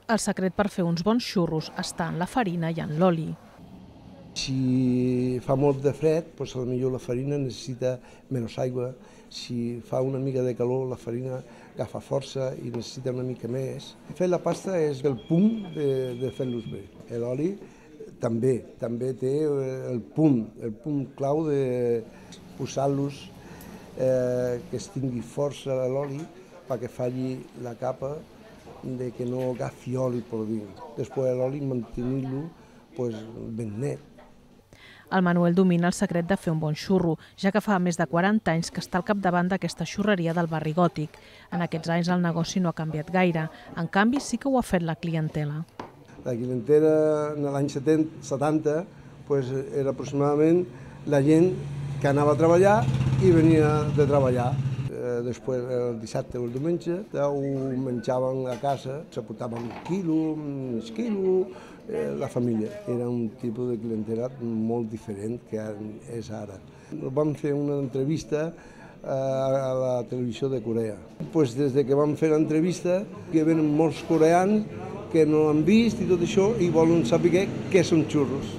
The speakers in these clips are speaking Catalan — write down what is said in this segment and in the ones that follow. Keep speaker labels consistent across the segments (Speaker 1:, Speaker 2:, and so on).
Speaker 1: El secret per fer uns bons xurros està en la farina i en l'oli.
Speaker 2: Si fa molt de fred, doncs potser la farina necessita menys aigua. Si fa una mica de calor, la farina agafa força i necessita una mica més. Fer la pasta és el punt de fer-los bé. L'oli també té el punt clau de posar-los que es tingui força l'oli perquè falli la capa de que no agafi oli per dins. Després l'oli mantenir-lo ben net.
Speaker 1: El Manuel domina el secret de fer un bon xurro, ja que fa més de 40 anys que està al capdavant d'aquesta xurreria del barri gòtic. En aquests anys el negoci no ha canviat gaire, en canvi sí que ho ha fet la clientela.
Speaker 2: La clientela en l'any 70 era aproximadament la gent que anava a treballar i venia de treballar. Després, el dissabte o el diumenge, ho menjaven a casa, se portaven un quilo, mig quilo, la família. Era un tipus de clientela molt diferent que és ara. Vam fer una entrevista a la televisió de Corea. Des que vam fer l'entrevista, que venen molts coreans que no han vist i tot això i volen saber què són xurros.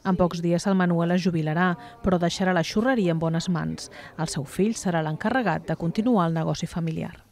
Speaker 1: En pocs dies el Manuel es jubilarà, però deixarà la xurreria en bones mans. El seu fill serà l'encarregat de continuar el negoci familiar.